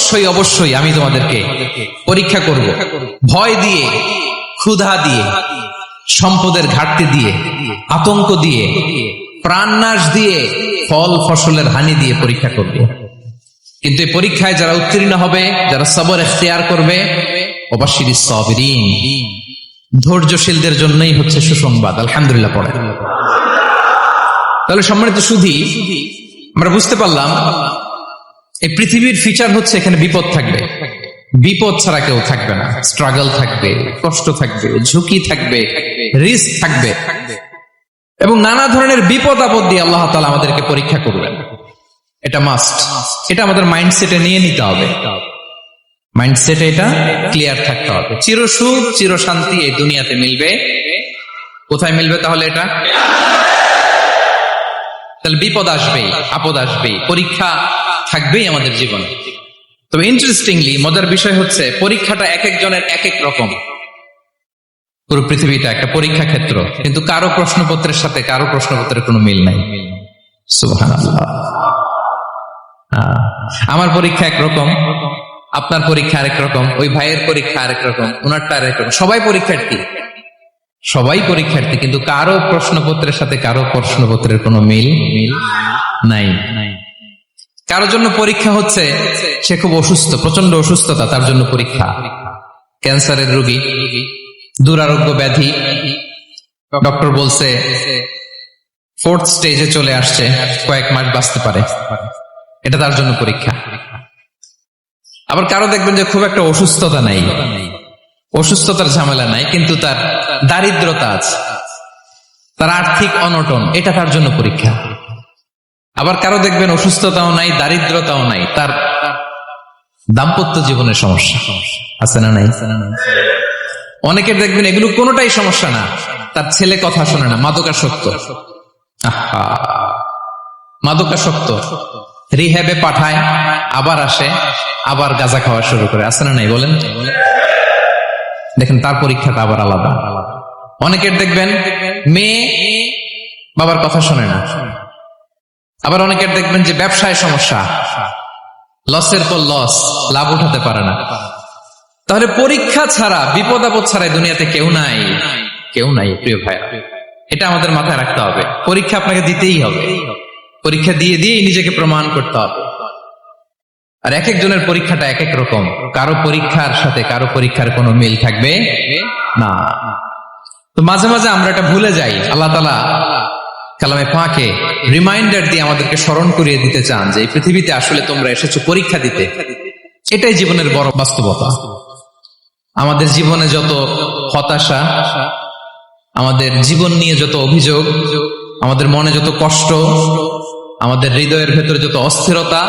অবশ্যই অবশ্যই আমি তোমাদেরকে পরীক্ষা করব, ভয় দিয়ে, ক্ষুধা দিয়ে, সম্পদের ঘাটতি দিয়ে, আতঙ্ক দিয়ে, প্রাণনাশ দিয়ে, ফল ফসলের হানি দিয়ে পরীক্ষা করব। কিন্তু এই পরীক্ষায় যারা উত্তীর্ণ হবে, যারা সবর ইখতিয়ার করবে, ওয়াবাশশিরিস সাবিরিন, ধৈর্যশীলদের জন্যই হচ্ছে সুসংবাদ। আলহামদুলিল্লাহ পড়ে। তাহলে সম্মানিত সুধী, আমরা বুঝতে পারলাম এই পৃথিবীর ফিচার হচ্ছে এখানে বিপদ থাকবে, বিপদ ছাড়া কেউ থাকবে না। স্ট্রাগল থাকবে, কষ্ট থাকবে, ঝুঁকি থাকবে, রিস্ক থাকবে, এবং নানা ধরনের বিপদ আপদ দিয়ে আল্লাহ তাআলা আমাদেরকে পরীক্ষা করবেন। এটা মাস্ট, এটা আমাদের মাইন্ডসেটে নিয়ে নিতে হবে। মাইন্ডসেটে এটা ক্লিয়ার থাকতে হবে। চিরসুখ চিরশান্তি এই দুনিয়াতে মিলবে, কোথায় মিলবে তাহলে? এটা তাহলে বিপদ আসবেই, আপদ আসবেই, পরীক্ষা থাকবেই আমাদের জীবনে। তবে ইন্টারেস্টিংলি মজার বিষয় হচ্ছে পরীক্ষাটা এক একজনের এক এক রকম। পুরো পৃথিবীটা একটা পরীক্ষা ক্ষেত্র, কিন্তু কারো প্রশ্নপত্রের সাথে কারো প্রশ্নপত্রের কোনো মিল নাই। সুবহানাল্লাহ। আমার পরীক্ষা একরকম, আপনার পরীক্ষা আরেক রকম, ওই ভাইয়ের পরীক্ষা আরেক রকম, ওনারটা আরেক রকম। সবাই পরীক্ষার্থী, সবাই পরীক্ষার্থী, কিন্তু কারো প্রশ্নপত্রের সাথে কারো প্রশ্নপত্রের কোনো মিল নাই। কারো জন্য পরীক্ষা হচ্ছে সে খুব অসুস্থ, প্রচন্ড অসুস্থতা, তার জন্য পরীক্ষা। ক্যান্সারের রোগী, দুরারোগ্য ব্যাধি, ডক্টর বলছে 4th স্টেজে চলে আসছে, কয়েক মাস বাঁচতে পারে, এটা তার জন্য পরীক্ষা। আবার কারো দেখবেন যে খুব একটা অসুস্থতা নাই, অসুস্থতার ঝামেলা নাই, কিন্তু তার দারিদ্রতা আছে, তার আর্থিক অনটন, এটা তার জন্য পরীক্ষা। আবার কারো দেখবেন অসুস্থতাও নাই, দারিদ্রতাও নাই, তার দাম্পত্য জীবনের সমস্যা আছে না নাই? অনেকের দেখবেন এগুলো কোনোটাই সমস্যা না, তার ছেলে কথা শোনে না, মাদকাসক্ত। মাদকাসক্ত, রিহ্যাবে পাঠায়, আবার আসে, আবার গাঁজা খাওয়া শুরু করে, আছে না নাই বলেন? দেখেন তার পরীক্ষাটা আবার আলাদা। অনেকের দেখবেন মেয়ে বাবার কথা শোনে না। আবার অনেকের দেখবেন যে ব্যবসায় সমস্যা, লসের পর লস, লাভ উঠাতে পারে না। তাহলে পরীক্ষা ছাড়া, বিপদ আপদ ছাড়া দুনিয়াতে কেউ নাই, কেউ নাই প্রিয় ভাইয়া। এটা আমাদের মাথায় রাখতে হবে। পরীক্ষা আপনাকে দিতেই হবে, পরীক্ষা দিয়ে দিয়েই নিজেকে প্রমাণ করতে হবে। আর এক একজনের পরীক্ষাটা এক এক রকম, কারো পরীক্ষার সাথে কারো পরীক্ষার কোনো মিল থাকবে না। তো মাঝে মাঝে আমরা এটা ভুলে যাই। আল্লাহ তাআলা কালামে পাকে রিমাইন্ডার দিয়ে আমাদেরকে স্মরণ করিয়ে দিতে চান যে এই পৃথিবীতে আসলে তোমরা এসেছো পরীক্ষা দিতে। এটাই জীবনের বড় বাস্তবতা। আমাদের জীবনে যত হতাশা, আমাদের জীবন নিয়ে যত অভিযোগ, আমাদের মনে যত কষ্ট, আমাদের হৃদয়ের ভেতরে যত অস্থিরতা,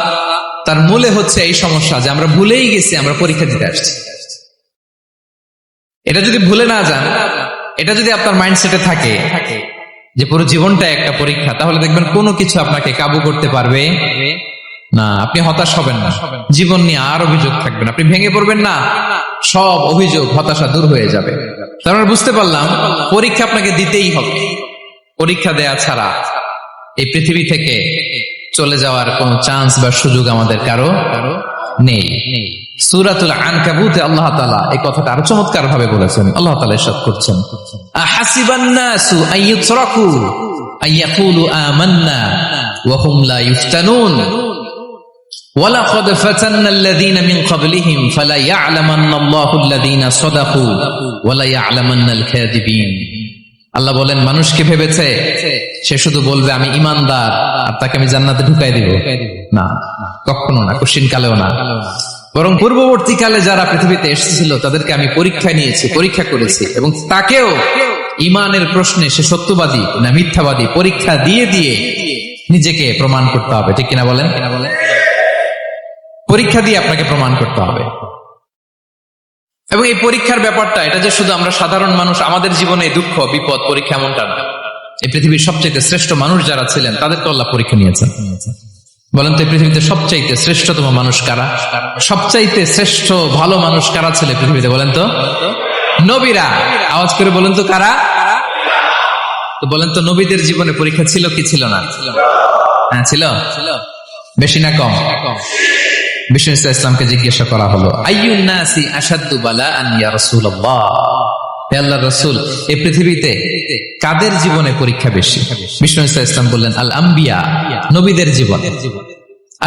তার মূলে হচ্ছে এই সমস্যা যে আমরা ভুলেই গেছি আমরা পরীক্ষা দিতে আসছি। এটা যদি ভুলে না যান, এটা যদি আপনার মাইন্ডসেটে থাকে যে পুরো জীবনটা একটা পরীক্ষা, তাহলে দেখবেন কোনো কিছু আপনাকে কাবু করতে পারবে না। আপনি হতাশ হবেন না, জীবন নিয়ে আর অভিযোগ থাকবেন, আপনি ভেঙে পড়বেন না, সব অভিযোগ হতাশা দূর হয়ে যাবে। তার মানে বুঝতে পারলাম পরীক্ষা আপনাকে দিতেই হবে। পরীক্ষা দেয়া ছাড়া এই পৃথিবী থেকে চলে যাওয়ার কোন চান্স বা সুযোগ আমাদের কারো নেই। সূরাতুল আনকাবুতে আল্লাহ তাআলা এই কথাটা আরো চমৎকার ভাবে বলেছেন। আল্লাহ তাআলা ইরশাদ করছেন, আহাসিবান নাসু আইয়ুতরাকু আইয়াকুলু আমান্না ওয়া হুম লা ইফতানুন ওয়ালাকাদ ফাতান্নাল্লাযীনা মিন ক্বাবলিহিম ফালা ইয়া'লামান্নাল্লাহু আল্লাযীনা সাদাকু ওয়া লা ইয়া'লামান্নাল কাযিবিন। আল্লাহ বলেন, মানুষকে ভেবেছে সে শুধু বলবে আমি ইমানদার আর তাকে আমি জান্নাতে ঢুকাই দিব? না, কখনো না, কোশ্চিন কালেও না। বরং পূর্ববর্তীকালে যারা পৃথিবীতে এসেছিল তাদেরকে আমি পরীক্ষা নিয়েছি, পরীক্ষা করেছি, এবং তাকেও ইমানের প্রশ্নে সে সত্যবাদী না মিথ্যাবাদী পরীক্ষা দিয়ে দিয়ে নিজেকে প্রমাণ করতে হবে। ঠিক কিনা বলেন? পরীক্ষা দিয়ে আপনাকে প্রমাণ করতে হবে। এবং এই পরীক্ষার ব্যাপারটা, এটা যে শুধু আমরা সাধারণ মানুষ আমাদের জীবনে দুঃখ বিপদ পরীক্ষা এমনটা না। এই পৃথিবীর সবচেয়ে শ্রেষ্ঠ মানুষ যারা ছিলেন তাদেরকে আল্লাহ পরীক্ষা নিয়েছেন। বলেন তো, এই পৃথিবীতে সবচাইতে শ্রেষ্ঠতম মানুষ কারা? সবচাইতে শ্রেষ্ঠ ভালো মানুষ কারা ছিল পৃথিবীতে? বলেন তো, নবীরা। আওয়াজ করে বলেন তো কারা? তো বলেন তো, নবীদের জীবনে পরীক্ষা ছিল কি ছিল না? হ্যাঁ ছিল। বেশি না কম? বিষ্ণু ইসলামকে জিজ্ঞাসা করা হলো, আইয়ুন নাসি আশাদ্দু বালাআন ইয়া রাসূলুল্লাহ, হে আল্লাহর রাসূল, এই পৃথিবীতে কাদের জীবনে পরীক্ষা বেশি? বিষ্ণু ইসলাম বললেন, আল আম্বিয়া, নবীদের জীবন।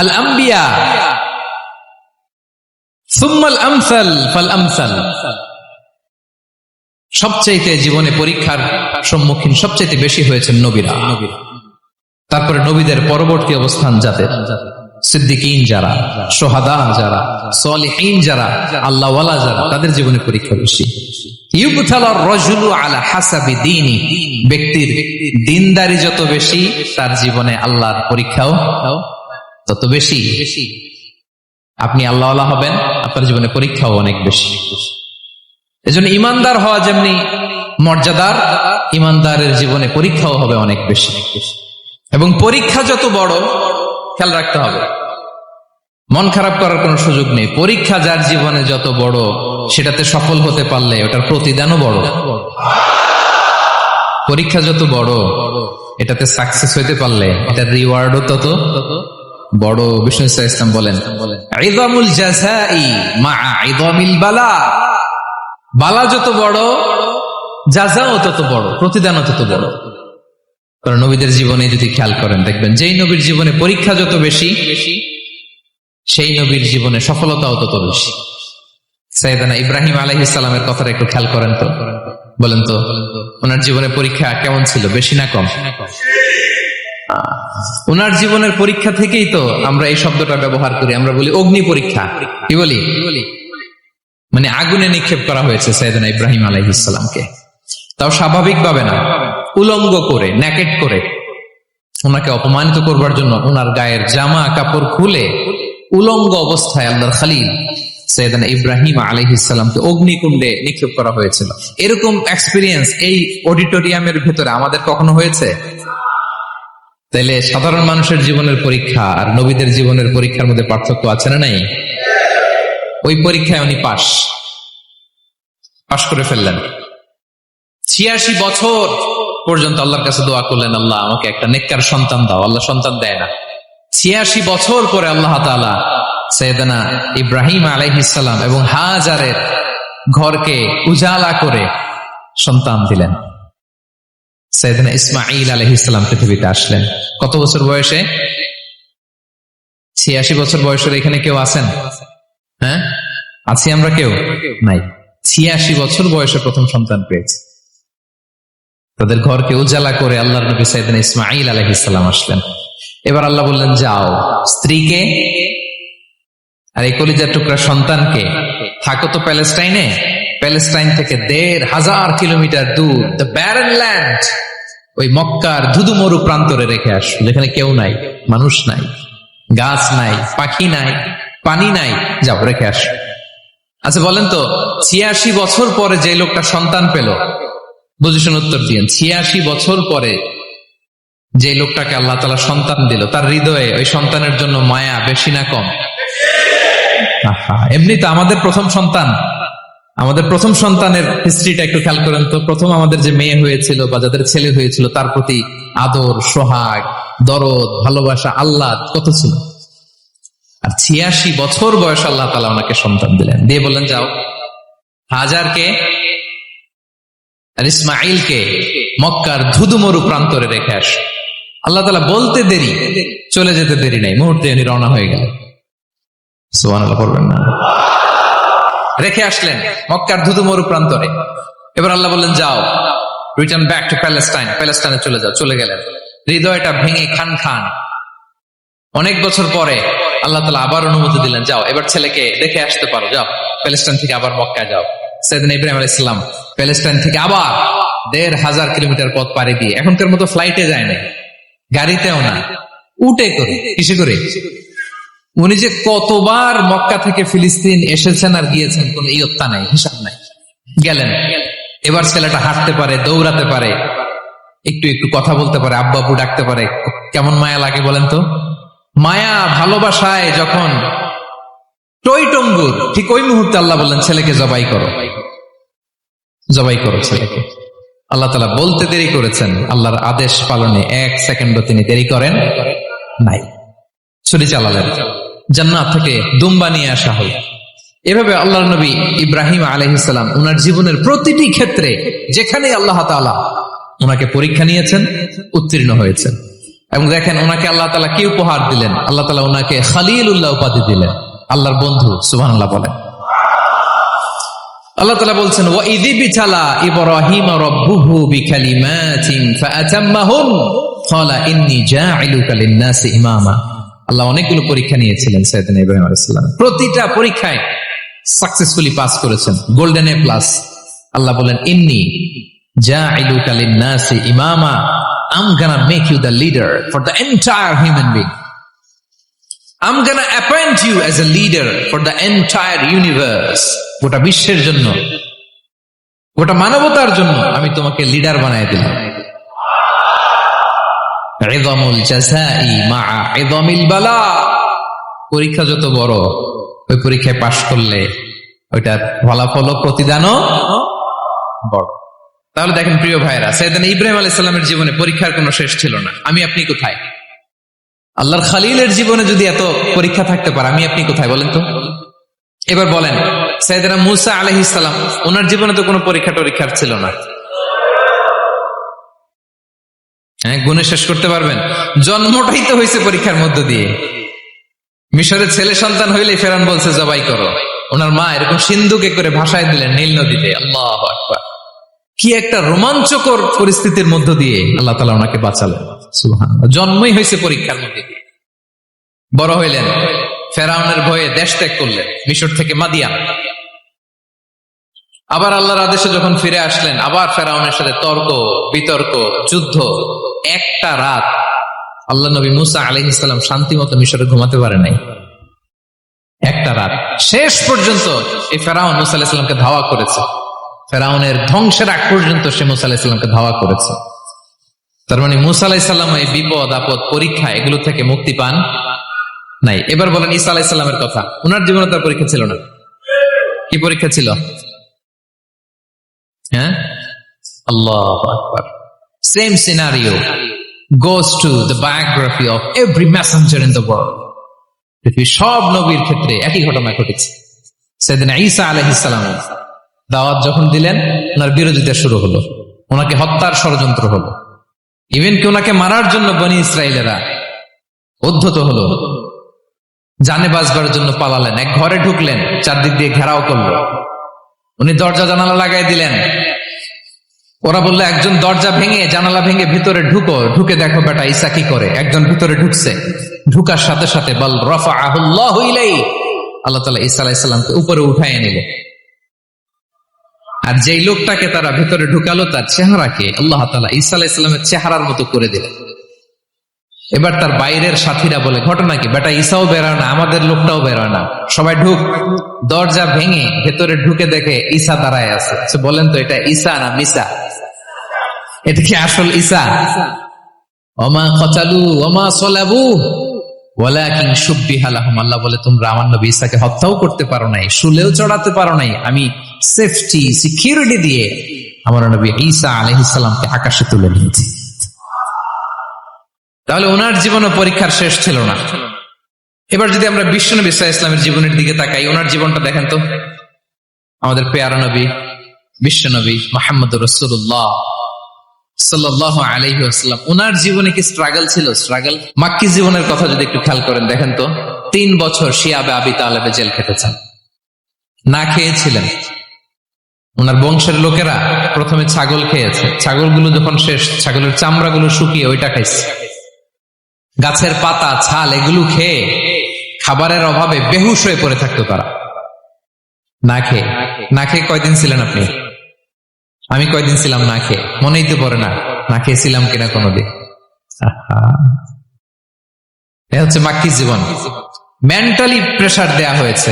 আল আম্বিয়া সুম্মাল আমসাল ফাল আমসাল, সবচাইতে জীবনে পরীক্ষার সম্মুখীন সবচাইতে বেশি হয়েছেন নবীরা। তারপরে নবীদের পরবর্তী অবস্থান যাদের, সিদ্দিকিন যারা, সোহাদা যারা, সলিহিন যারা, আল্লাহওয়ালা যারা, তাদের জীবনে পরীক্ষা বেশি। ইউবতালার রাজুলু আলা হাসাবি দীনি, ব্যক্তির দিনদারি যত বেশি, তার জীবনে আল্লাহর পরীক্ষাও তত বেশি। আপনি আল্লাহওয়ালা হবেন, আপনার জীবনে পরীক্ষাও অনেক বেশি। এজন্য ইমানদার হওয়া যেমনি মর্যাদার, ইমানদারের জীবনে পরীক্ষাও হবে অনেক বেশি। এবং পরীক্ষা যত বড়, খেয়াল রাখতে হবে, মন খারাপ করার কোনো সুযোগ নেই। পরীক্ষা যার জীবনে যত বড়, সেটাতে সফল হতে পারলে ওটার প্রতিদানও বড়। পরীক্ষা যত বড়, এটাতে সাকসেস হইতে পারলে এটার রিওয়ার্ডও তত বড়। বিষ্ণু ইসলাম বলেন, ইযামুল জাযাই মা ইযামিল বালা, বালা যত বড়, জাযাও তত বড়, প্রতিদানও তত বড়। কারণ নবীদের জীবনে যদি খেয়াল করেন, দেখবেন যেই নবীর জীবনে পরীক্ষা যত বেশি, সেই নবীর জীবনে সফলতাও তত বেশি। সাইয়েদনা ইব্রাহিম আলাইহিস সালামের কথাটা একটু খেয়াল করেন তো, বলেন তো, ওনার জীবনে পরীক্ষা কেমন ছিল, বেশি না কম? ওনার জীবনের পরীক্ষা থেকেই তো আমরা এই শব্দটা ব্যবহার করি, আমরা বলি অগ্নি পরীক্ষা। কি বলি? মানে আগুনে নিক্ষেপ করা হয়েছে সাইয়েদনা ইব্রাহিম আলাইহিস সালামকে, তাও স্বাভাবিকভাবে না, উলঙ্গ করে, নেকেট করে ওনাকে অপমানিত করবার জন্য ওনার গায়ের জামা কাপড় খুলে উলঙ্গ অবস্থায় আল্লাহর খলিল সাইয়েদনা ইব্রাহিম আলাইহিস সালামকে অগ্নিকুণ্ডে নিক্ষেপ করা হয়েছিল। এরকম এক্সপেরিয়েন্স এই অডিটোরিয়ামের ভেতরে আমাদের কখনো হয়েছে? তাইলে সাধারণ মানুষের জীবনের পরীক্ষা আর নবীদের জীবনের পরীক্ষার মধ্যে পার্থক্য আছে না নাই? ওই পরীক্ষায় উনি পাশ করে ফেললেন। 86 বছর পর্যন্ত আল্লাহর কাছে দোয়া করলেন, আল্লাহ আমাকে একটা নেককার সন্তান দাও। আল্লাহ সন্তান দেয় না। 86 বছর পরে আল্লাহ তাআলা সাইয়েদনা ইব্রাহিম আলাইহিস সালাম এবং হাজারের ঘরকে উজালা করে সন্তান দিলেন। সাইয়েদনা ইসমাঈল আলাইহিস সালাম পৃথিবীতে আসলেন কত বছর বয়সে? 86 বছর বয়সের এখানে কেউ আছেন? হ্যাঁ, আছি আমরা? কেউ নাই। 86 বছর বয়সে প্রথম সন্তান পেয়েছে। তাদের ঘরকে উজালা করে আল্লাহর নবী সাইয়েদনা ইসমাঈল আলাইহিস সালাম আসলেন। এবার আল্লাহ বললেন, যাও স্ত্রীকে আর এই কলিজার টুকরা সন্তানকে, থাকো তো প্যালেস্টাইনে, প্যালেস্টাইন থেকে ১,৫০০ কিলোমিটার দূর, দ্য ব্যারেন ল্যান্ড, ওই মক্কার ধুধু মরু প্রান্তরে রেখে আসো, যেখানে কেউ নাই, মানুষ নাই, গাছ নাই, পাখি নাই, পানি নাই, যাও রেখে আসো। আচ্ছা বলেন তো, ৮৬ বছর পরে যে লোকটা সন্তান পেল, বুঝেছেন? উত্তর দিয়েন। ৮৬ বছর পরে যে লোকটাকে আল্লাহ তাআলা সন্তান দিল, তার হৃদয়ে ওই সন্তানের জন্য মায়া বেশি না কম? এমনি তো আমাদের প্রথম সন্তানের হিস্ট্রিটা একটু খেয়াল করেন তো। প্রথম আমাদের যে মেয়ে হয়েছিল বা যাদের ছেলে হয়েছিল, তার প্রতি আদর, সোহাগ, দরদ, ভালোবাসা, আল্লাহ কত ছিল। আর ৮৬ বছর বয়স আল্লাহ তাআলা ওনাকে সন্তান দিলেন, দিয়ে বললেন, যাও হাজারকে আর ইসমাঈলকে মক্কার ধুধুমরু প্রান্তরে রেখে আস। আল্লাহ তাআলা বলতে দেরি, চলে যেতে দেরি নাই, মুহূর্তে উনি রওনা হয়ে গেলেন। সুবহানাল্লাহ পড়বেন না? রেখে আসলেন মক্কার ধুধুমরু প্রান্তরে। এবার আল্লাহ বললেন, যাও, রিটার্ন ব্যাক টু প্যালেস্টাইন, প্যালেস্টাইনে চলে যাও। চলে গেলেন, হৃদয়টা ভেঙে খান খান। অনেক বছর পরে আল্লাহ তাআলা আবার অনুমতি দিলেন, যাও এবার ছেলেকে দেখে আসতে পারো, যাও প্যালেস্টাইন থেকে আবার মক্কায় যাও। সাইয়েদনা ইব্রাহিম আলাইহিস সালাম প্যালেস্টাইন থেকে আবার ১,৫০০ কিলোমিটার পথ পাড়ি দিয়ে, এখনকার মতো ফ্লাইটে যায় না, গাড়িতেও না, উটে করে। কিসে করে? উনি যে কতবার মক্কা থেকে ফিলিস্তিন এসেছেন আর গিয়েছেন, কোন ইয়ত্তা নাই, হিসাব নাই। গেলেন, এবার ছেলেটা হাঁটতে পারে, দৌড়াতে পারে, একটু একটু কথা বলতে পারে, আব্বু আব্বু ডাকতে পারে। কেমন মায়া লাগে বলেন তো? মায়া, ভালোবাসায় যখন টইটম্বুর, ঠিক ওই মুহূর্তে আল্লাহ বললেন, ছেলেকে জবাই করো, জবাই করো ছেলেকে। আল্লাহ তাআলা বলতে দেরি করেছেন, আল্লাহর আদেশ পালনে 1 সেকেন্ডও তিনি দেরি করেন নাই। ছুরি চালালেন, জান্নাত থেকে দুম্বা নিয়ে আসা হল। এভাবে আল্লাহর নবী ইব্রাহিম আলাইহিস সালাম উনার জীবনের প্রতিটি ক্ষেত্রে যেখানে আল্লাহ তাআলা উনাকে পরীক্ষা নিয়েছেন, উত্তীর্ণ হয়েছেন। এবং দেখেন ওনাকে আল্লাহ তাআলা কি উপহার দিলেন, আল্লাহ তাআলা ওনাকে খলিলুল্লাহ উপাধি দিলেন, আল্লাহর বন্ধু। সুবহানাল্লাহ বলেন। আল্লাহ তাআলা বলছেন ওয়া ইযিবতালা ইব্রাহিম রাব্বুহু বিকালিমাতিন ফাআতাম্মাহুন ক্বালা ইন্নী জাঈলুকা লিন-নাসি ইমামা। আল্লাহ অনেকগুলো পরীক্ষা নিয়েছিলেন সাইয়েদনা ইব্রাহিম আলাইহিস সালাম, প্রতিটা পরীক্ষায় সাকসেসফুলি পাস করেছেন, গোল্ডেন এ প্লাস। আল্লাহ বলেন ইন্নী জাঈলুকা লিন-নাসি ইমামা, I'm gonna make you the leader for the entire human being. I'm gonna appoint you as a leader for the entire universe. গোটা বিশ্বের জন্য, গোটা মানবতার জন্য আমি তোমাকে লিডার বানায় দিলাম। ইযামুল জাযাই মা'a ইযামিল বালা। পরীক্ষা যত বড়, ওই পরীক্ষায় পাশ করলে ওইটার ফলাফল প্রতিদানও বড়। তাহলে দেখেন প্রিয় ভাইরা, সাইয়েদনা ইব্রাহিম আলাইহিস সালামের জীবনে পরীক্ষার কোনো শেষ ছিল না। আমি আপনি কোথায়? আল্লাহর খলিলের জীবনে যদি এত পরীক্ষা থাকতে পারে, আমি আপনি কোথায় বলেন তো? এবার বলেন সাইয়েদনা মূসা আলাইহিস সালাম, ওনার জীবনে তো কোনো পরীক্ষার ছিল না। হ্যাঁ, গুণে শেষ করতে পারবেন? জন্মটাই তো হয়েছে পরীক্ষার মধ্য দিয়ে। মিশরের ছেলে সন্তান হইলে ফেরাউন বলছে জবাই করো, ওনার মা এরকম সিন্ধুকে করে ভাসায় দিলেন নীল নদীতে। আল্লাহু আকবার। কি একটা রোমাঞ্চকর পরিস্থিতির মধ্য দিয়ে আল্লাহ তাআলা ওনাকে বাঁচালেন। সুবহানাল্লাহ। জন্মই হয়েছে পরীক্ষার মধ্যে দিয়ে। বড় হইলেন, ফেরাউনের ভয়ে দেশ ত্যাগ করলেন, মিশর থেকে মাদিয়ান। আবার আল্লাহর আদেশে যখন ফিরে আসলেন, আবার ফেরাউনের সাথে তর্ক বিতর্ক, যুদ্ধ। একটা রাত আল্লাহ নবী মূসা আলাইহিস সালাম শান্তি মতো মিশরে ঘুমাতে পারে নাই। একটা রাত। শেষ পর্যন্ত এই ফেরাউন মূসা আলাইহিস সালামকে ধাওয়া করেছে। ফেরাউনের ধ্বংসের আগ পর্যন্ত সে মূসা আলাইহিস সালামকে ধাওয়া করেছে। তার মানে মূসা আলাইহিস সালাম এই বিপদ আপদ পরীক্ষা এগুলো থেকে মুক্তি পান নাই। এবার বলেন ঈসা আলাইহিস সালামের কথা। ওনার জীবনে তার পরীক্ষা ছিল না। কি পরীক্ষা ছিল? হ্যাঁ, আল্লাহু আকবার। Same scenario goes to the biography of every messenger in the world. পৃথিবীর সব নবীর ক্ষেত্রে একই ঘটনা ঘটেছে। সাইয়েদনা ঈসা আলাইহিস সালাম দাওয়াত যখন দিলেন, ওনার বিরোধিতা শুরু হলো, ওনাকে হত্যার ষড়যন্ত্র হলো। ইভেন কি ওনাকে মারার জন্য বনি ইসরায়েলেরা উদ্ধত হলো, জানে বাঁচবার জন্য পালালেন। এক ঘরে ঢুকলেন, চারদিক দিয়ে ঘেরাও করলো, উনি দরজা জানালা লাগাই দিলেন। ওরা বললো একজন দরজা ভেঙে জানালা ভেঙে ভিতরে ঢুকে দেখো বেটা ঈসা কি করে। একজন ভিতরে ঢুকছে, ঢুকার সাথে সাথে বল রাফাআহুল্লাহু ইলাইহি, আল্লাহ তাআলা ঈসা আলাইহিস সালামকে উপরে উঠায় নিল। আর যেই লোকটাকে তারা ভিতরে ঢুকালো, তার চেহারাকে আল্লাহ তাআলা ঈসা আলাইহিস সালামের চেহারার মতো করে দিলেন। এবার তার বাইরের সাথীরা বলে ঘটনা কি? বেটা ঈসাও বেরোয় না, আমাদের লোকটাও বেরোয় না, সবাই ঢুক। দরজা ভেঙে ভেতরে ঢুকে দেখে ঈসা দাঁড়ায় আছে। বলেন তো এটা ঈসা না মিসা? এটা কি আসল ঈসা? ওমা কতালু ওমা সলাবু ওয়ালাকিন শুব্বিহা লাহুম। আল্লাহ বলে তোমরা আমার নবী ঈসাকে হত্যাও করতে পারো নাই, শুলেও চড়াতে পারো নাই, আমি সেফটি সিকিউরিটি দিয়ে আমার নবী ঈসা আলাইহিস সালামকে আকাশে তুলে নিয়েছি। তাহলে ওনার জীবনে পরীক্ষার শেষ ছিল না। এবার যদি আমরা বিশ্বনবী সাল্লাল্লাহু আলাইহি ওয়াসাল্লামের জীবনের দিকে তাকাই, ওনার জীবনটা দেখেন তো। আমাদের পেয়ারা নবী বিশ্বনবী মুহাম্মদুর রাসূলুল্লাহ সাল্লাল্লাহু আলাইহি ওয়াসাল্লাম, ওনার জীবনে কি স্ট্রাগল ছিল? স্ট্রাগল। মাক্কি জীবনের কথা যদি একটু খেয়াল করেন, দেখেন তো 3 বছর শিয়াবে আবি তালেবে জেল খেটেছেন, না খেয়েছিলেন। ওনার বংশের লোকেরা প্রথমে ছাগল খেয়েছে, ছাগলগুলো যখন শেষ, ছাগলের চামড়াগুলো শুকিয়ে ওইটা খাইছে। গাছের পাতা ছাল এগুলো খেয়ে খাবারের অভাবে বেহুশ হয়ে পড়ে থাকতো তারা। না খেয়ে কয়দিন ছিলেন আপনি? আমি কয়দিন ছিলাম না খেয়ে? মনেই তো পড়ে না, না খেয়েছিলাম কিনা কোনোদিন। এ হচ্ছে মাক্কি জীবন। মেন্টালি প্রেসার দেয়া হয়েছে।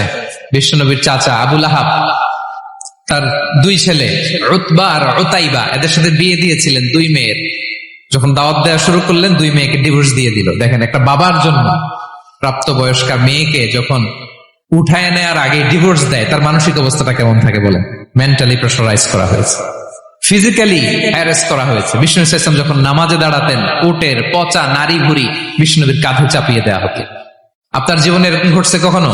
বিশ্বনবীর চাচা আবু লাহাব, তার 2 ছেলে উতবা আর উতাইবা, এদের সাথে বিয়ে দিয়েছিলেন 2 মেয়ের। যখন দাওয়াত দেওয়া শুরু করলেন, 2 মেয়েকে ডিভোর্স দিয়ে দিল। দেখেন, একটা বাবার জন্য প্রাপ্তবয়স্কা মেয়েকে যখন উঠায় নেওয়ার আগে ডিভোর্স দেয়, তার মানসিক অবস্থাটা কেমন থাকে বলেন? মেন্টালি প্রেসারাইজ করা হয়েছে, ফিজিক্যালি হ্যারাস করা হয়েছে। বিষ্ণু ইসলাম যখন নামাজে দাঁড়াতেন, উটের পচা নারী ভুড়ি বিষ্ণুনবীর কাঁধে চাপিয়ে দেওয়া হতো। আপনার জীবনে এরকম ঘটছে কখনো?